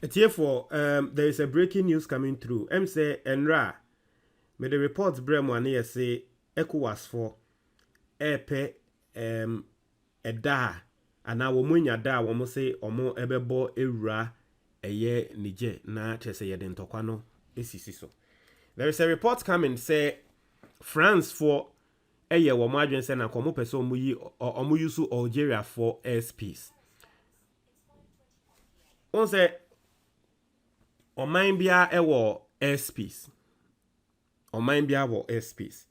Therefore, there is a breaking news coming through. Say Enra, may the reports bring one here say ECOWAS for epe eda and now womunya da womo say omo ebebo ewura eye Niger na chese ye den tokwano esisi so. There is a report coming say France for eye womo adwen say na komo pese omo use Algeria for airspace. On say Oman bia ewo airspace. Oman bia wo airspace.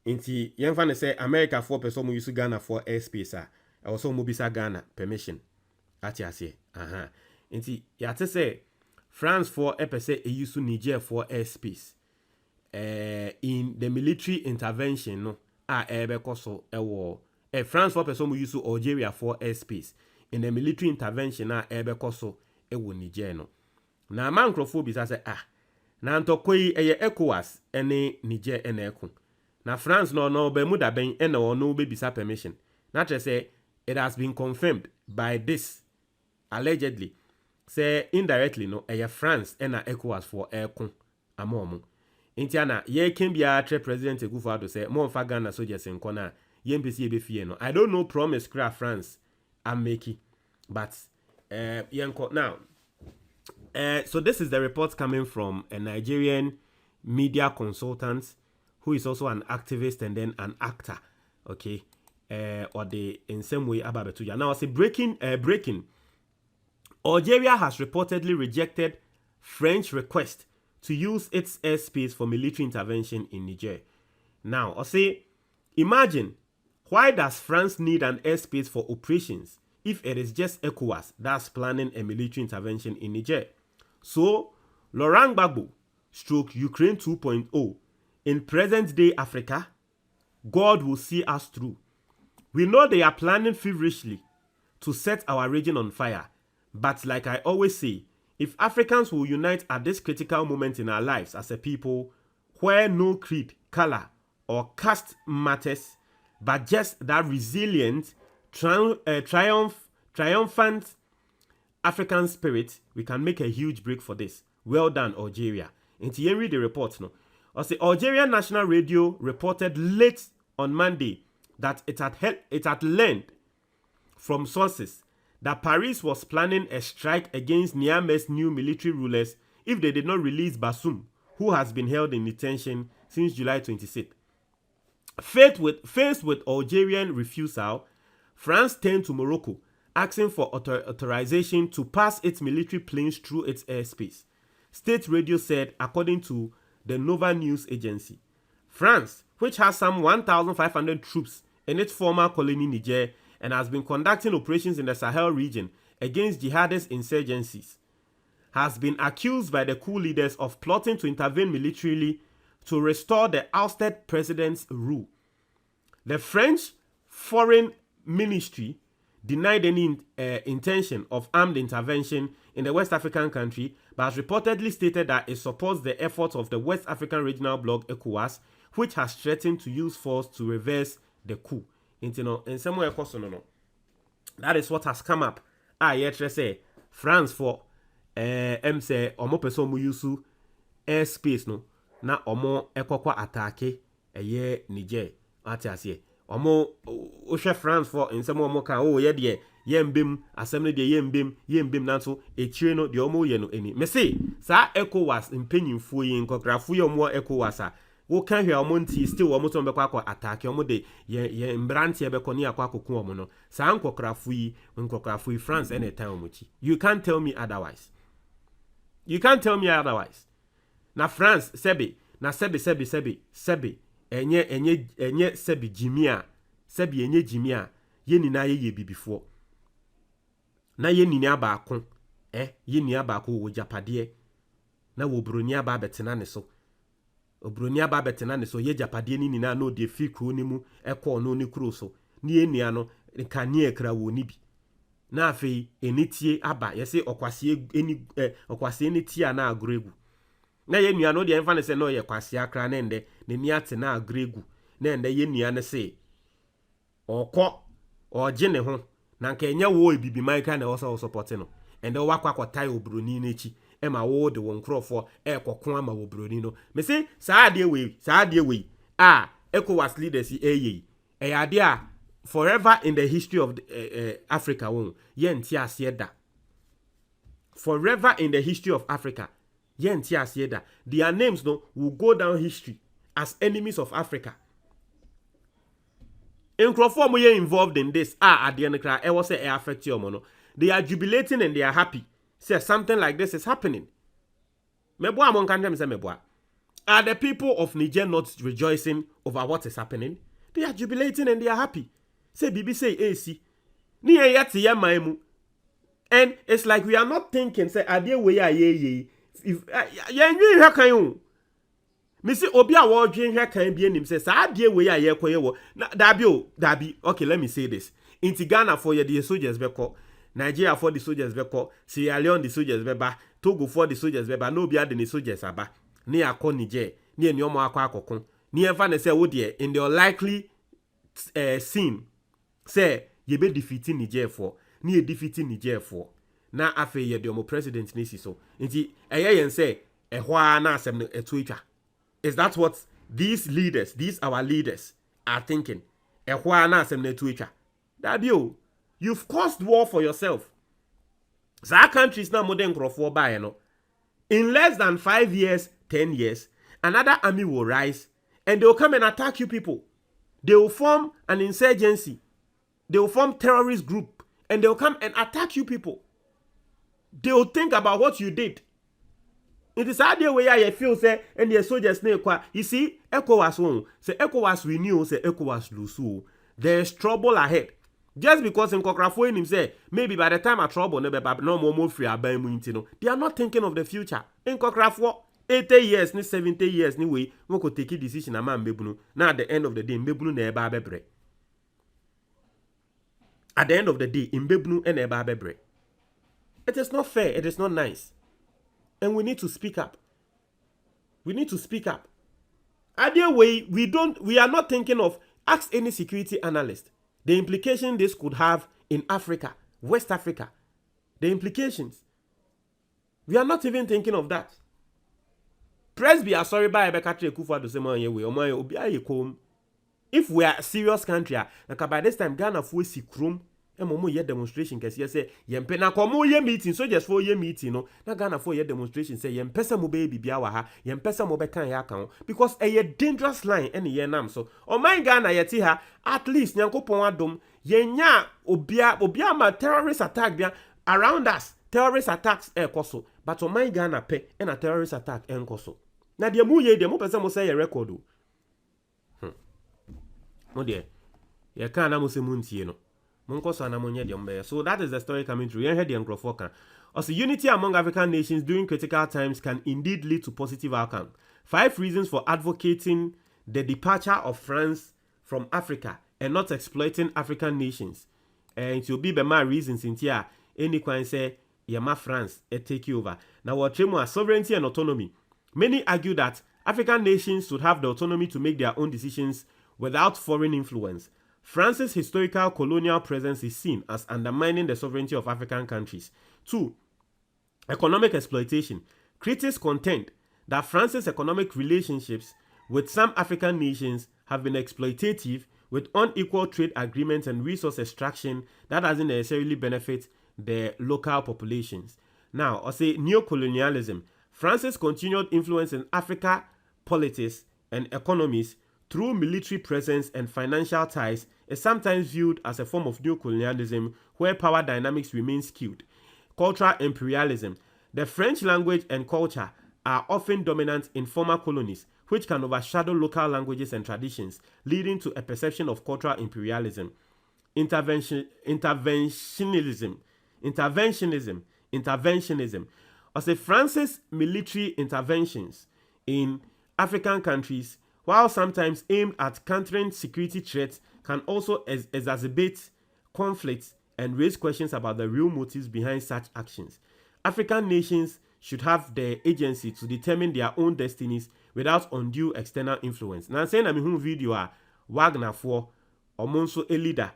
Inti yemfa ne say America for person use Ghana for airspace a also mo bisa Ghana permission. Ati ase. Aha. Inti yate say France for epese e use Niger for airspace. In the military intervention no ebe koso ewo France for person use Algeria for airspace. In the military intervention ebe koso ewo Niger no. Na mankrofo bisa say na ntokoi eye ECOWAS ene Niger ene eko. Na France no be mu da ben ene ono be bisa permission. Na tre say it has been confirmed by this allegedly say indirectly no eye France ena ECOWAS for eko amomo. Intiana ye ken bia tre president Akufo-Addo say mo fa Ghana soldiers enko na ye mpesi e be fie no. I don't know promise cra France am making but yenko now. So this is the report coming from a Nigerian media consultant who is also an activist and then an actor. Okay. Or the in some way ababetuya. Now I say breaking. Algeria has reportedly rejected French request to use its airspace for military intervention in Niger. Now I say, imagine, why does France need an airspace for operations if it is just ECOWAS that's planning a military intervention in Niger? So, Laurent Gbagbo stroke Ukraine 2.0 in present-day Africa, God will see us through. We know they are planning feverishly to set our region on fire, but like I always say, if Africans will unite at this critical moment in our lives as a people, where no creed, color, or caste matters, but just that resilient, triumphant African spirit, we can make a huge break for this. Well done, Algeria. And you read the report now. The Algerian National Radio reported late on Monday that it had learned from sources that Paris was planning a strike against Niamey's new military rulers if they did not release Bassoum, who has been held in detention since July 26th. Faced with Algerian refusal, France turned to Morocco, asking for authorization to pass its military planes through its airspace. State radio said, according to the Nova News agency. France, which has some 1,500 troops in its former colony Niger and has been conducting operations in the Sahel region against jihadist insurgencies, has been accused by the coup leaders of plotting to intervene militarily to restore the ousted president's rule. The French Foreign Ministry denied any intention of armed intervention in the West African country, but has reportedly stated that it supports the efforts of the West African regional bloc ECOWAS, which has threatened to use force to reverse the coup. In some way, that is what has come up. Yet say France for say omo person mu use airspace no na omo ekokwa attack Niger. Atiase omo ohwe France for nsem omo kan ye de yembem asem no de yembem nanso echire no de omo ye no eni me say sa ECOWAS mpanyimfo yi nkokrafo ye omo ECOWAS a wo kan hwe omo nti still omo to mbekwa akọ attack omo de ye mbrante ebekọ ni akọ akọkọ omo no sa nkokrafo yi France anytime omo chi. You can't tell me otherwise. Na France sebe enye sebi jimia ye ni na ye bibifo na ye ni abako ye ni abako wo japade na wo broni aba betena ne so ye japade ni na no de fi kro ni mu ekọ no ni kro so ni enia no kanie ekra wo ni bi na afei enitie aba ye se okwase eni tie na agregu na ye nua no de enfa ne se no ye kwase akra na ende ne ni ate na agregu na ende ye nua ne se okọ oje ne ho na nka enye wo ebibi man ka na wo support no and the wakwa tie obroni nechi ema wo de won krofo e kokon ama obroni no me say saa de we ECOWAS leaders e ade a forever in the history of Africa won ye nti ase da forever in the history of Africa ye nti ase da their names no will go down history as enemies of Africa. Nkrofo mo ye involved in this ade no kra e wo say e affect you no, they are jubilating and they are happy say something like this is happening. Mebo amon kan dem say mebo. Are the people of Niger not rejoicing over what is happening? They are jubilating and they are happy. Say Bibi say AC. Ni yati ya maimu. And it's like we are not thinking say ade we ya ye. If ya nwi hwa kan yo. Me say obi a wo dwen hwa kan bi anim say sa ade we ya ye koye wo. Na dabi. Okay, let me say this. Inti Ghana for the soldiers beko. Nigeria for the soldiers beko. Sierra Leone the soldiers beba. Togo for the soldiers beba. No bi ade the soldiers aba. Ni akọ Niger, ni enyomo akọ akọkọ. Ni efa ne say wo de in the unlikely scene say ye be defeating Niger for. Ni ye defeating Niger for. Na afe ye de omo president nisi so. Nti eye yen say ehwa na asem no etu etwa. Is that what these leaders, these our leaders are thinking? Ehwa na asem no etu etwa. Dabio, you've caused war for yourself. Za countries na modern crofo ba no. In less than 5 years, 10 years, another army will rise and they will come and attack you people. They will form an insurgency. They will form terrorist group and they will come and attack you people. They will think about what you did. It is idea where you feel say and the soldiers name kwa. You see, ECOWAS won. Say ECOWAS renew, say ECOWAS lose. There is trouble ahead. Just because in Kokrafo him say maybe by the time a trouble no more free no. They are not thinking of the future. In Kokrafo 80 years ni 70 years ni way we could take a decision ama mbebunu. Now at the end of the day mbebunu na eba bebre. At the end of the day mbebunu and eba bebre. It is not fair, it is not nice. And we need to speak up. We need to speak up. Other way we are not thinking of. Ask any security analyst the implication this could have in Africa, West Africa. The implications. We are not even thinking of that. Presby are sorry by Ebekatre Kufa to say man. If we are a serious country, like by this time Ghana for si krum momo ye demonstration kasi say yempe na komo ye meeting so just for ye meeting no na Ghana for ye demonstration say yempesa mo baby bia wa ha yempesa mo be kan ya kan because a dangerous line any ye nam so o man Ghana ye ti ha at least nyankopon adom yenya obia ma terrorist attack bia around us terrorist attacks koso but o man Ghana pe and a terrorist attack enkoso na de mu ye de mo pese mo say ye record o mo de ye kan na mo se muntie no. So that is the story coming through. Also, unity among African nations during critical times can indeed lead to positive outcome. 5 reasons for advocating the departure of France from Africa and not exploiting African nations. And it will be my reasons in here. Any can say, Yama France, take over. Now, what sovereignty and autonomy. Many argue that African nations should have the autonomy to make their own decisions without foreign influence. France's historical colonial presence is seen as undermining the sovereignty of African countries. 2. Economic exploitation. Critics contend that France's economic relationships with some African nations have been exploitative, with unequal trade agreements and resource extraction that doesn't necessarily benefit the local populations. Now, I'll say neocolonialism. France's continued influence in Africa politics and economies through military presence and financial ties is sometimes viewed as a form of neocolonialism where power dynamics remain skewed. Cultural imperialism. The French language and culture are often dominant in former colonies, which can overshadow local languages and traditions, leading to a perception of cultural imperialism. Interventionism. As a France's military interventions in African countries, while sometimes aimed at countering security threats, can also exacerbate conflicts and raise questions about the real motives behind such actions. African nations should have the agency to determine their own destinies without undue external influence. Now, saying I'm video Wagner for Omonso a leader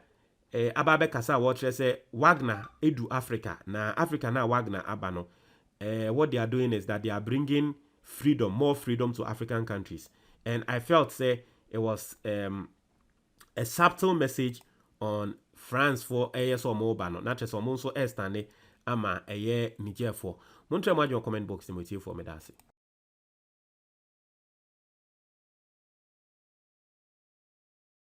ababe kasa wɔkyerɛ sɛ Wagner edu Africa na Africa na Wagner aba no what they are doing is that they are bringing more freedom to African countries, and I felt say it was a subtle message on France for so mo ba no, not just so mo so ama Niger for. Montreal comment box mo tie for me that's it.